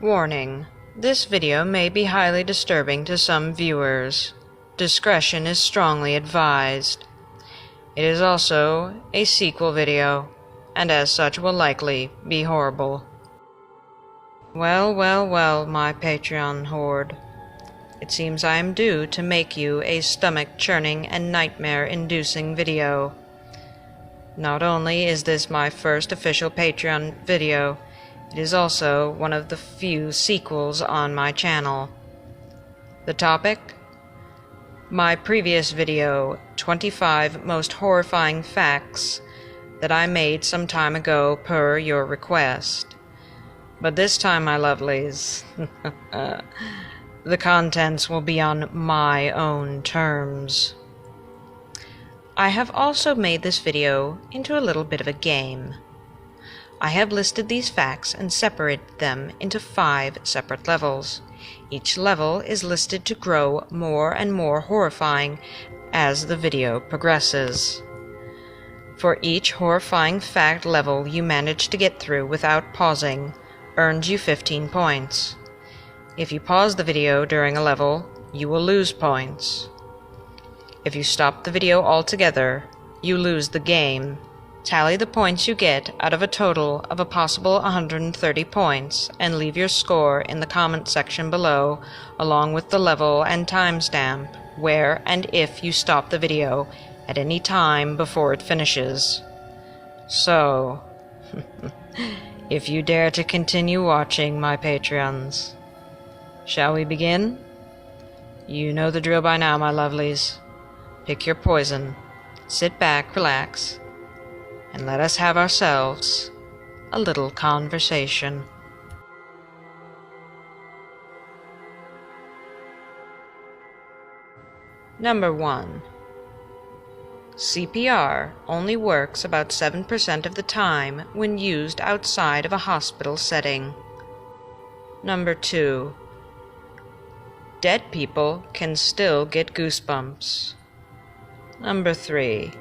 Warning: this video may be highly disturbing to some viewers. Discretion is strongly advised. It is also a sequel video, and as such will likely be horrible. Well, my Patreon horde. It seems I am due to make you a stomach-churning and nightmare-inducing video. Not only is this my first official Patreon video, it is also one of the few sequels on my channel. The topic? My previous video, 25 Most Horrifying Facts, that I made some time ago per your request. But this time, my lovelies, the contents will be on my own terms. I have also made this video into a little bit of a game. I have listed these facts and separated them into 5 separate levels. Each level is listed to grow more and more horrifying as the video progresses. For each horrifying fact level you manage to get through without pausing earns you 15 points. If you pause the video during a level, you will lose points. If you stop the video altogether, you lose the game. Tally the points you get out of a total of a possible 130 points and leave your score in the comment section below, along with the level and timestamp where and if you stop the video at any time before it finishes. So, if you dare to continue watching, my Patreons. Shall we begin? You know the drill by now, my lovelies. Pick your poison, sit back, relax, and let us have ourselves a little conversation. Number 1. CPR only works about 7% of the time when used outside of a hospital setting. Number 2. Dead people can still get goosebumps. Number 3.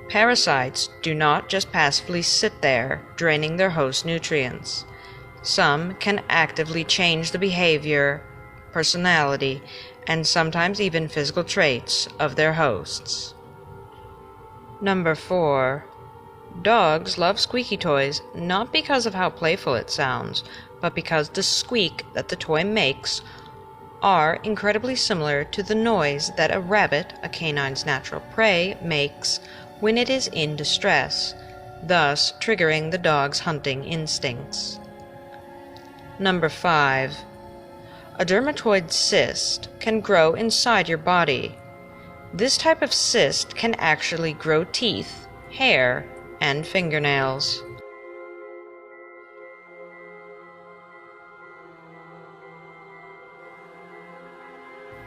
Parasites do not just passively sit there, draining their host nutrients. Some can actively change the behavior, personality, and sometimes even physical traits of their hosts. Number 4. Dogs love squeaky toys not because of how playful it sounds, but because the squeak that the toy makes are incredibly similar to the noise that a rabbit, a canine's natural prey, makes when it is in distress, thus triggering the dog's hunting instincts. Number 5. A dermatoid cyst can grow inside your body. This type of cyst can actually grow teeth, hair, and fingernails.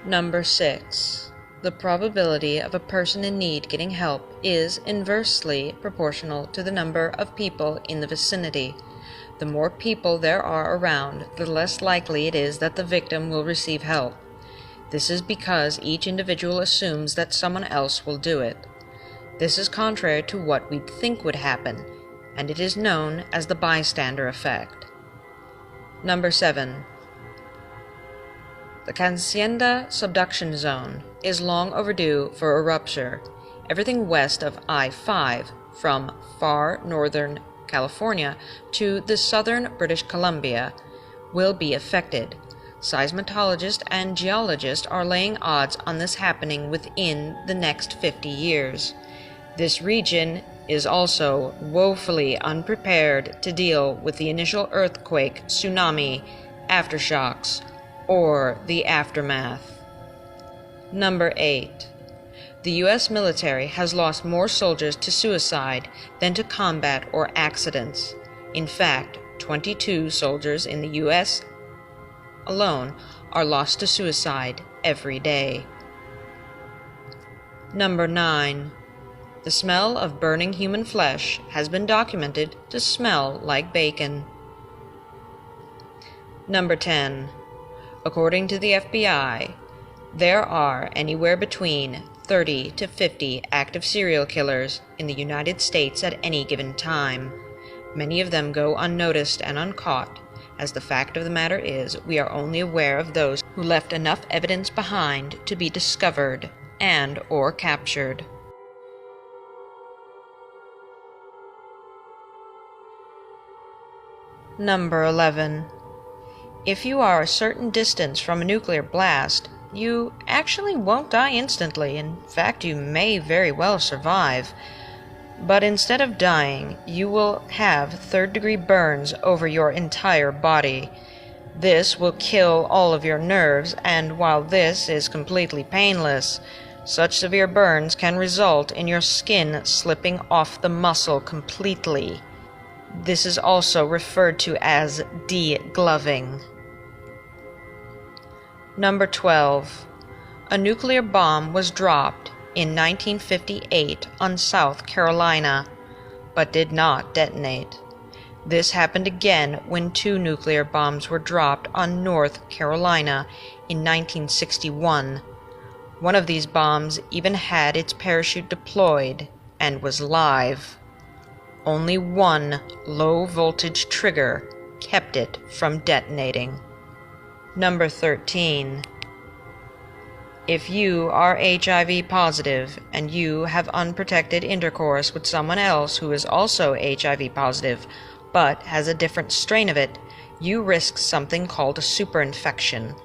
Number 6. The probability of a person in need getting help is inversely proportional to the number of people in the vicinity. The more people there are around, the less likely it is that the victim will receive help. This is because each individual assumes that someone else will do it. This is contrary to what we'd think would happen, and it is known as the bystander effect. Number 7. The Cascadia subduction zone is long overdue for a rupture. Everything west of I-5, from far northern California to the southern British Columbia, will be affected. Seismologists and geologists are laying odds on this happening within the next 50 years. This region is also woefully unprepared to deal with the initial earthquake, tsunami, aftershocks, or the aftermath. Number 8. The U.S. military has lost more soldiers to suicide than to combat or accidents. In fact, 22 soldiers in the U.S. alone are lost to suicide every day. Number 9. The smell of burning human flesh has been documented to smell like bacon. Number 10. According to the FBI, there are anywhere between 30 to 50 active serial killers in the United States at any given time. Many of them go unnoticed and uncaught, as the fact of the matter is, we are only aware of those who left enough evidence behind to be discovered and or captured. Number 11. If you are a certain distance from a nuclear blast, you actually won't die instantly. In fact, you may very well survive. But instead of dying, you will have third-degree burns over your entire body. This will kill all of your nerves, and while this is completely painless, such severe burns can result in your skin slipping off the muscle completely. This is also referred to as degloving. Number 12. A nuclear bomb was dropped in 1958 on South Carolina, but did not detonate. This happened again when 2 nuclear bombs were dropped on North Carolina in 1961. One of these bombs even had its parachute deployed and was live. Only one low-voltage trigger kept it from detonating. Number 13. If you are HIV positive and you have unprotected intercourse with someone else who is also HIV positive but has a different strain of it, you risk something called a superinfection.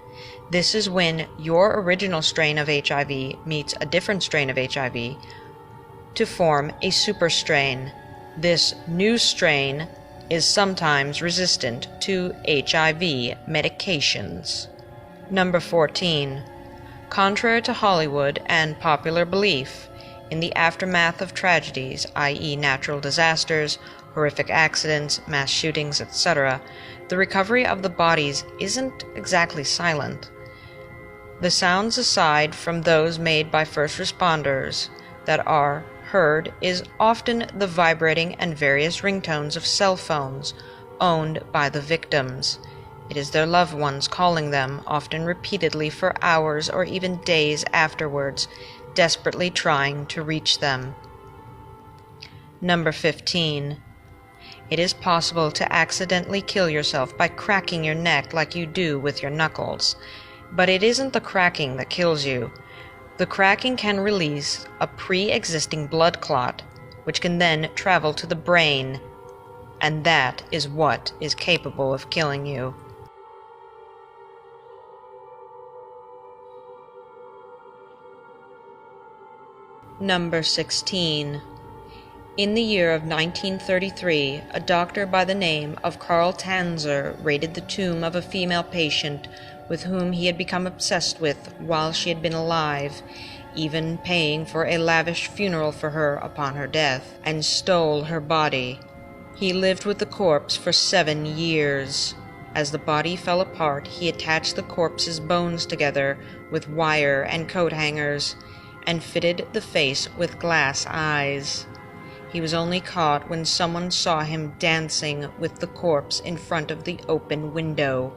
This is when your original strain of HIV meets a different strain of HIV to form a superstrain. This new strain is sometimes resistant to HIV medications. Number 14. Contrary to Hollywood and popular belief, in the aftermath of tragedies, i.e. natural disasters, horrific accidents, mass shootings, etc., the recovery of the bodies isn't exactly silent. The sounds aside from those made by first responders that are heard is often the vibrating and various ringtones of cell phones owned by the victims. It is their loved ones calling them, often repeatedly for hours or even days afterwards, desperately trying to reach them. Number 15. It is possible to accidentally kill yourself by cracking your neck like you do with your knuckles. But it isn't the cracking that kills you. The cracking can release a pre-existing blood clot, which can then travel to the brain, and that is what is capable of killing you. Number 16. In the year of 1933, a doctor by the name of Carl Tanzer raided the tomb of a female patient with whom he had become obsessed with while she had been alive, even paying for a lavish funeral for her upon her death, and stole her body. He lived with the corpse for 7 years. As the body fell apart, he attached the corpse's bones together with wire and coat hangers, and fitted the face with glass eyes. He was only caught when someone saw him dancing with the corpse in front of the open window.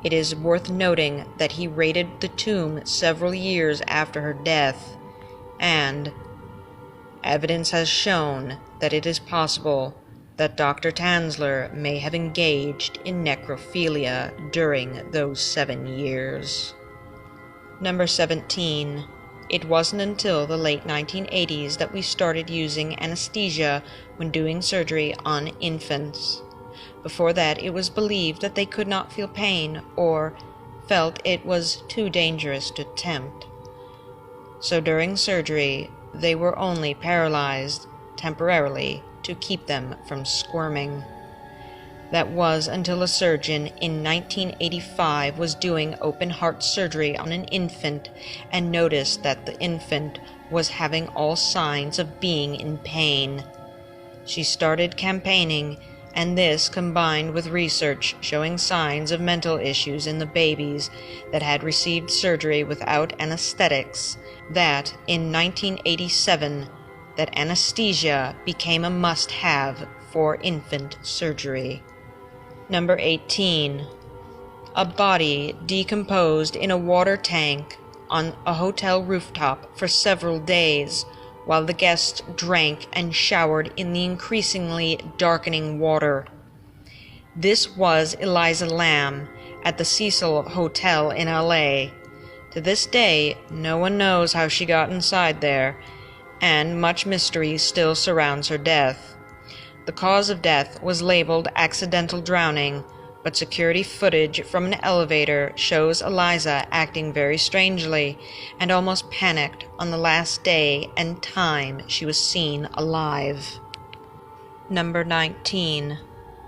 It is worth noting that he raided the tomb several years after her death, and evidence has shown that it is possible that Dr. Tanzler may have engaged in necrophilia during those 7 years. Number 17. It wasn't until the late 1980s that we started using anesthesia when doing surgery on infants. Before that, it was believed that they could not feel pain or felt it was too dangerous to attempt. So during surgery, they were only paralyzed temporarily to keep them from squirming. That was until a surgeon in 1985 was doing open-heart surgery on an infant and noticed that the infant was having all signs of being in pain. She started campaigning, and this combined with research showing signs of mental issues in the babies that had received surgery without anesthetics, that in 1987 that anesthesia became a must-have for infant surgery. Number 18. A body decomposed in a water tank on a hotel rooftop for several days while the guests drank and showered in the increasingly darkening water. This was Eliza Lamb at the Cecil Hotel in LA. To this day, no one knows how she got inside there, and much mystery still surrounds her death. The cause of death was labeled accidental drowning, but security footage from an elevator shows Eliza acting very strangely and almost panicked on the last day and time she was seen alive. Number 19.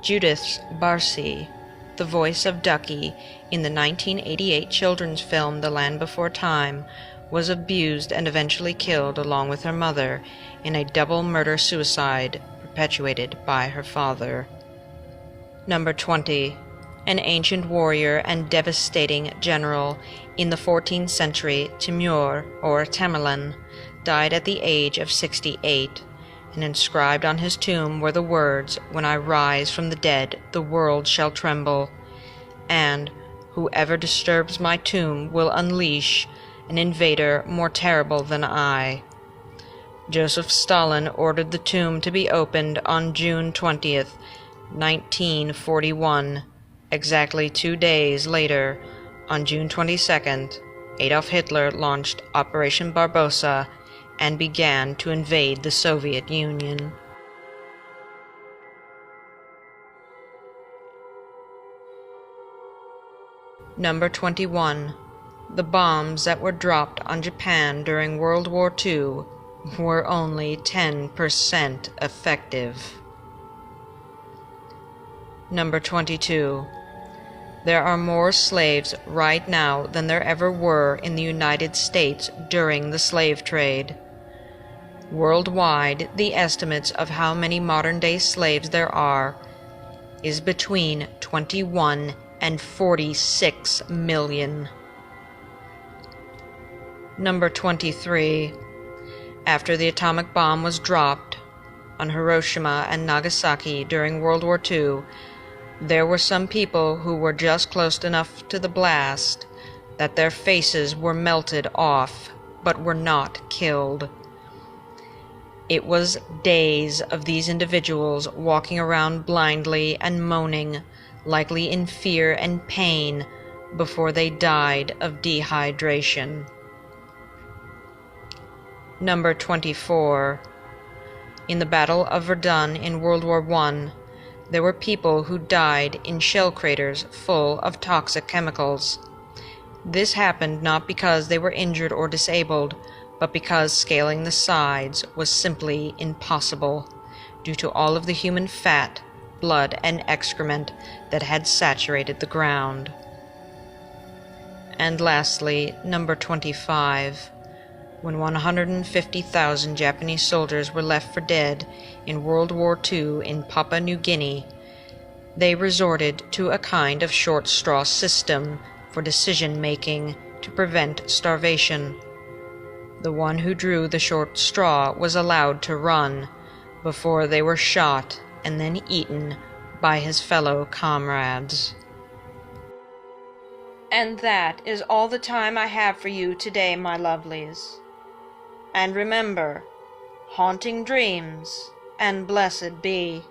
Judith Barcy, the voice of Ducky in the 1988 children's film The Land Before Time, was abused and eventually killed along with her mother in a double murder-suicide perpetuated by her father. Number 20. An ancient warrior and devastating general in the 14th century, Timur, or Tamerlan, died at the age of 68, and inscribed on his tomb were the words, "When I rise from the dead, the world shall tremble," and "Whoever disturbs my tomb will unleash an invader more terrible than I." Joseph Stalin ordered the tomb to be opened on June 20th, 1941. Exactly 2 days later, on June 22nd, Adolf Hitler launched Operation Barbarossa and began to invade the Soviet Union. Number 21. The bombs that were dropped on Japan during World War II were only 10% effective. Number 22. There are more slaves right now than there ever were in the United States during the slave trade. Worldwide, the estimates of how many modern-day slaves there are is between 21 and 46 million. Number 23. After the atomic bomb was dropped on Hiroshima and Nagasaki during World War II, there were some people who were just close enough to the blast that their faces were melted off, but were not killed. It was days of these individuals walking around blindly and moaning, likely in fear and pain, before they died of dehydration. Number 24. In the Battle of Verdun in World War I, there were people who died in shell craters full of toxic chemicals. This happened not because they were injured or disabled, but because scaling the sides was simply impossible, due to all of the human fat, blood, and excrement that had saturated the ground. And lastly, number 25. When 150,000 Japanese soldiers were left for dead in World War II in Papua New Guinea, they resorted to a kind of short straw system for decision-making to prevent starvation. The one who drew the short straw was allowed to run before they were shot and then eaten by his fellow comrades. And that is all the time I have for you today, my lovelies. And remember, haunting dreams and blessed be.